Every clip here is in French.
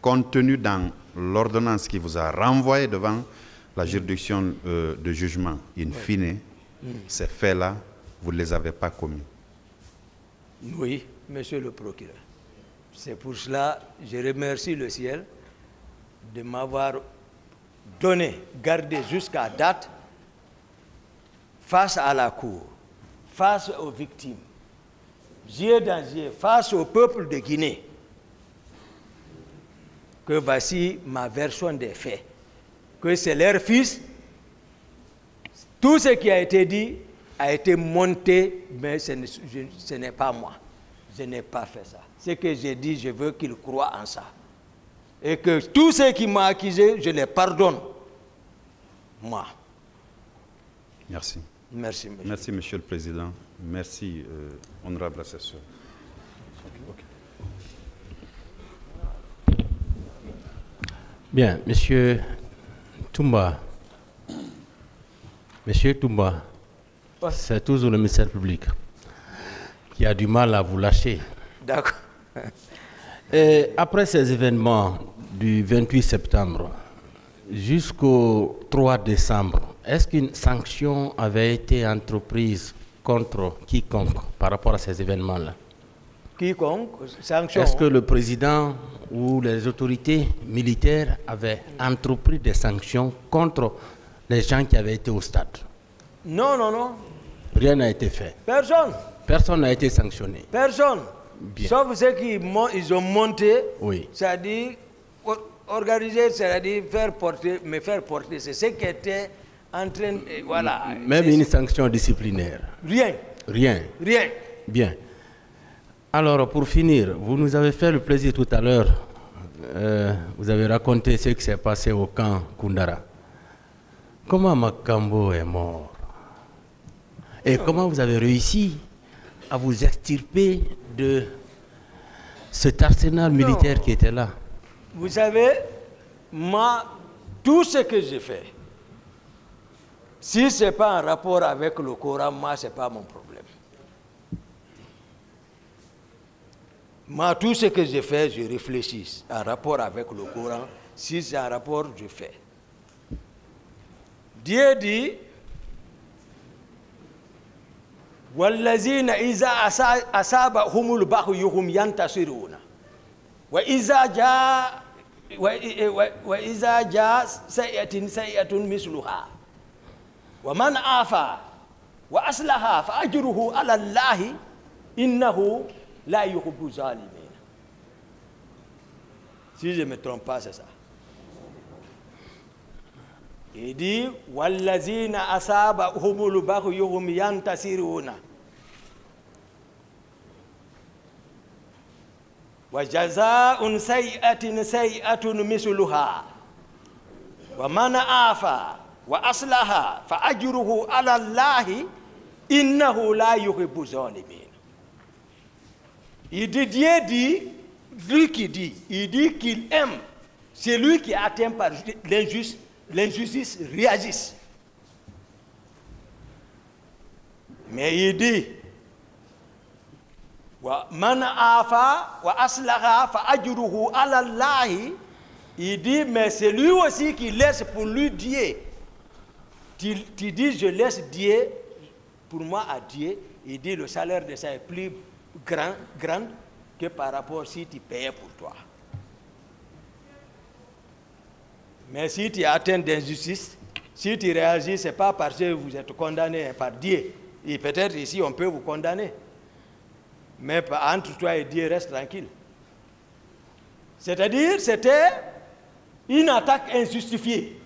contenues dans l'ordonnance qui vous a renvoyé devant la juridiction de jugement, in fine, ces faits-là, vous ne les avez pas commis. Oui, monsieur le procureur. C'est pour cela que je remercie le ciel de m'avoir gardé jusqu'à date face à la cour, face aux victimes, yeux dans yeux, face au peuple de Guinée, que voici ma version des faits, que c'est leur fils. Tout ce qui a été dit a été monté, mais ce n'est pas moi. Je n'ai pas fait ça. Ce que j'ai dit, je veux qu'ils croient en ça. Et que tous ceux qui m'ont accusé, je les pardonne. Moi. Merci. Merci, monsieur. Merci, monsieur le Président. Merci, honorable assesseur. Bien, monsieur Toumba. Monsieur Toumba, c'est toujours le ministère public qui a du mal à vous lâcher. D'accord. Et après ces événements du 28 septembre jusqu'au 3 décembre, est-ce qu'une sanction avait été entreprise contre quiconque par rapport à ces événements-là? Quiconque, sanction. Est-ce que le président ou les autorités militaires avaient entrepris des sanctions contre les gens qui avaient été au stade? Non, non, non. Rien n'a été fait. Personne. Personne n'a été sanctionné. Personne. Bien. Sauf ceux qui ils ont monté, Oui. c'est-à-dire organiser, c'est-à-dire me faire porter. C'est ce qui était en train de, voilà. Même une sanction disciplinaire? Rien. Rien. Rien. Bien. Alors, pour finir, vous nous avez fait le plaisir tout à l'heure, vous avez raconté ce qui s'est passé au camp Koundara. Comment Makambo est mort? Et comment vous avez réussi à vous extirper de cet arsenal militaire qui était là? Vous savez, moi, tout ce que j'ai fait, si ce n'est pas en rapport avec le Coran, moi, ce n'est pas mon problème. Moi, tout ce que j'ai fait, je réfléchis en rapport avec le Coran. Si c'est en rapport, je fais. Dieu dit, وَالَّذِينَ إِذَا أَصَابَهُمُ الْبَغْيُ هُمْ يَنْتَصِرُونَ وَإِذَا جَاءَ سَيِّئَةٌ مِثْلُهَا وَمَنْ عَافَا وَأَصْلَحَ فَأَجْرُهُ عَلَى اللَّهِ إِنَّهُ لَا يُحِبُّ الظَّالِمِينَ. Si je ne me trompe pas, c'est ça. Il dit وَالَّذِينَ أَصَابَهُمُ الْبَغْيُ هُمْ يَنْتَصِرُونَ وَجَزَاءٌ سَيِّئَةٍ سَيِّئَةٌ مِثْلُهَا وَمَنْ عَافَا وَأَصْلَحَ فَأَجْرُهُ عَلَى اللَّهِ إِنَّهُ لَا يُحِبُّ الظَّالِمِينَ. Il dit, Dieu dit, lui qui dit, il dit qu'il aime celui qui est atteint par l'injustice réagisse. Mais il dit, Man afa wa aslaha fa ajruhu ala Allah. Il dit, mais c'est lui aussi qui laisse pour lui Dieu. Tu dis, je laisse Dieu pour moi à Dieu. Il dit, le salaire de ça est plus grand que par rapport si tu payais pour toi. Mais si tu es atteint d'injustice, si tu réagis, ce n'est pas parce que vous êtes condamné par Dieu. Et peut-être ici, on peut vous condamner. Mais entre toi et Dieu, reste tranquille. C'est-à-dire, c'était une attaque injustifiée.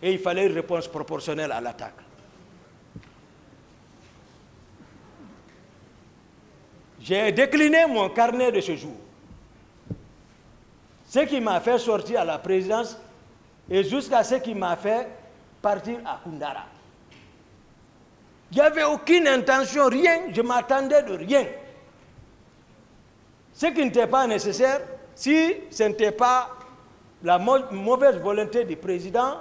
Et il fallait une réponse proportionnelle à l'attaque. J'ai décliné mon carnet de ce jour. Ce qui m'a fait sortir à la présidence et jusqu'à ce qui m'a fait partir à Koundara. Il n'y avait aucune intention, rien, je m'attendais de rien. Ce qui n'était pas nécessaire, si ce n'était pas la mauvaise volonté du président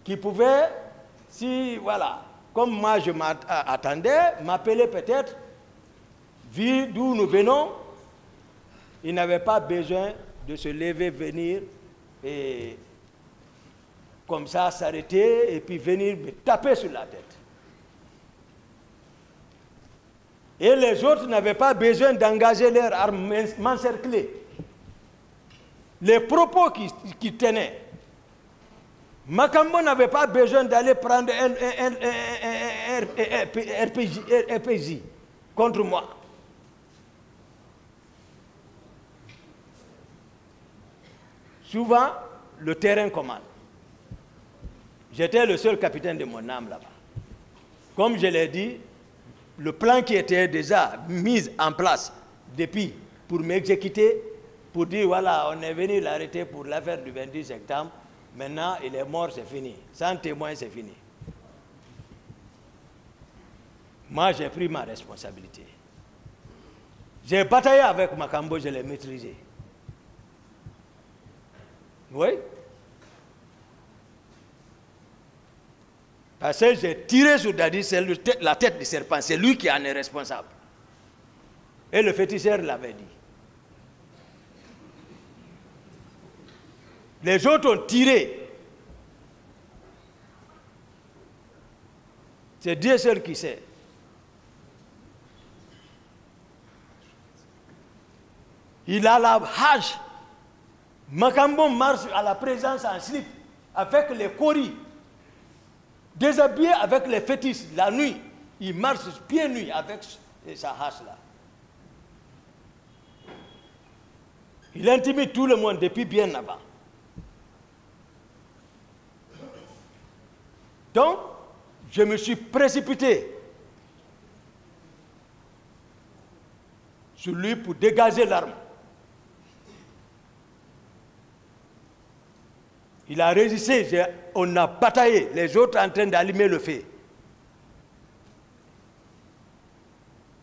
qui pouvait, si, voilà, comme moi je m'attendais, m'appeler peut-être, vu d'où nous venons, il n'avait pas besoin de se lever, venir et comme ça s'arrêter et puis venir me taper sur la tête. Et les autres n'avaient pas besoin d'engager leurs armes, m'encercler. Les propos qui tenaient, Makambo n'avait pas besoin d'aller prendre un RPG contre moi. Souvent, le terrain commande. J'étais le seul capitaine de mon âme là-bas. Comme je l'ai dit, le plan qui était déjà mis en place depuis pour m'exécuter, pour dire voilà, on est venu l'arrêter pour l'affaire du 28 septembre, maintenant il est mort, c'est fini. Sans témoin, c'est fini. Moi, j'ai pris ma responsabilité. J'ai bataillé avec Makambo, je l'ai maîtrisé. Oui. Parce que j'ai tiré sur Dadi, c'est la tête du serpent, c'est lui qui en est responsable. Et le féticheur l'avait dit. Les autres ont tiré. C'est Dieu seul qui sait. Il a la hache. Makambo marche à la présence en slip avec les coris. Déshabillé avec les fétiches la nuit. Il marche pieds nus avec sa hache là. Il intimide tout le monde depuis bien avant. Donc, je me suis précipité sur lui pour dégager l'arme. Il a résisté, on a bataillé, les autres en train d'allumer le feu.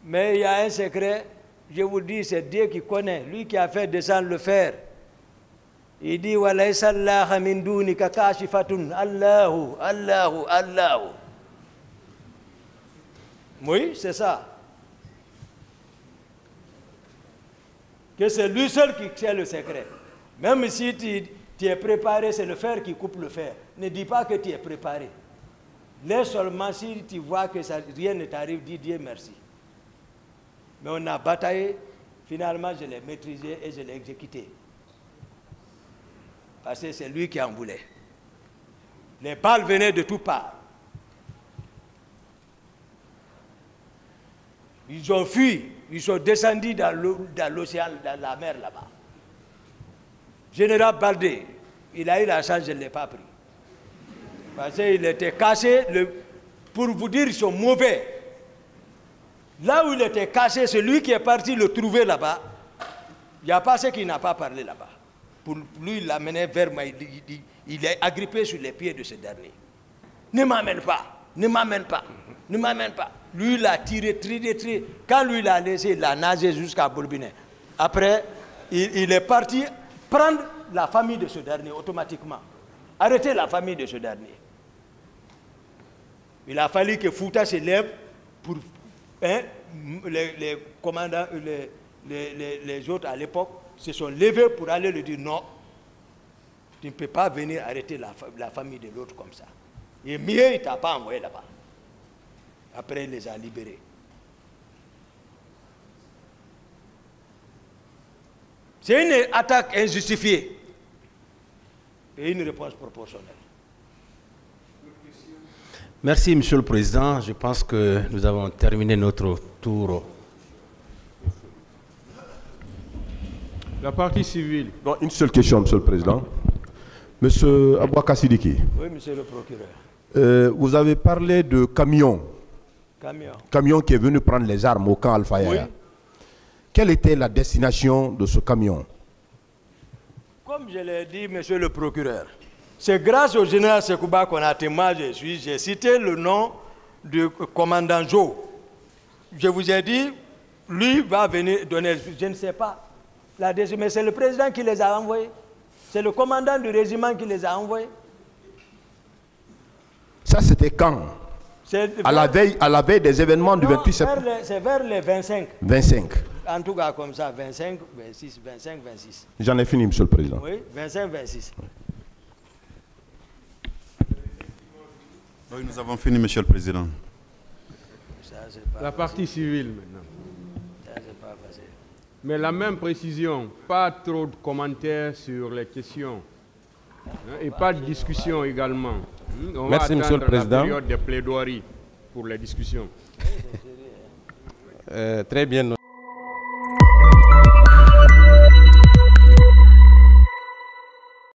Mais il y a un secret, je vous dis, c'est Dieu qui connaît, lui qui a fait descendre le fer. Il dit, walaysa Allah min dunika kashifatun, Allahu, Allahu, Allahu. Oui, c'est ça. Que c'est lui seul qui sait le secret. Même si tu es préparé, c'est le fer qui coupe le fer. Ne dis pas que tu es préparé. Laisse seulement si tu vois que rien ne t'arrive, dis Dieu merci. Mais on a bataillé, finalement je l'ai maîtrisé et je l'ai exécuté. Parce que c'est lui qui en voulait. Les balles venaient de toutes parts. Ils ont fui, ils sont descendus dans l'océan, dans la mer là-bas. Général Baldé, il a eu la chance, je ne l'ai pas pris. Parce qu'il était caché, pour vous dire, ils sont mauvais. Là où il était caché, c'est lui qui est parti le trouver là-bas. Il n'y a pas ceux qui n'a pas parlé là-bas. Pour lui, il l'amenait vers moi, il est agrippé sur les pieds de ce dernier. Ne m'amène pas, ne m'amène pas, ne m'amène pas. Lui, il a tiré. Quand lui, il a laissé, il a nagé jusqu'à Bourbinet. Après, il est parti prendre la famille de ce dernier automatiquement. Arrêter la famille de ce dernier. Il a fallu que Fouta se lève pour... les commandants, les autres à l'époque se sont levés pour aller lui dire non, tu ne peux pas venir arrêter la famille de l'autre comme ça. Et mieux, il ne t'a pas envoyé là-bas. Après, il les a libérés. C'est une attaque injustifiée et une réponse proportionnelle. Merci, Monsieur le Président. Je pense que nous avons terminé notre tour. La partie civile. Non, une seule question, Monsieur le Président. Monsieur Abouaka Sidiki. Oui, Monsieur le procureur. Vous avez parlé de camion. Camion qui est venu prendre les armes au camp Alpha Yaya. Oui. Quelle était la destination de ce camion? Comme je l'ai dit, Monsieur le procureur, c'est grâce au général Sekouba Konaté, moi j'ai cité le nom du commandant Jo. Je vous ai dit, lui va venir donner, je ne sais pas, mais c'est le président qui les a envoyés. C'est le commandant du régiment qui les a envoyés. Ça, c'était quand? À la veille des événements du 28 septembre. C'est vers les 25. 25. en tout cas comme ça, 25, 26, 25, 26. J'en ai fini, Monsieur le Président. Oui, 25, 26. Oui, nous avons fini, Monsieur le Président. Ça, pas La partie civile maintenant. Ça, c'est pas facile. Mais la même précision, pas trop de commentaires sur les questions. Et pas de discussion également. On Merci, va Monsieur le attendre Président. la période de plaidoirie pour les discussions. Très bien.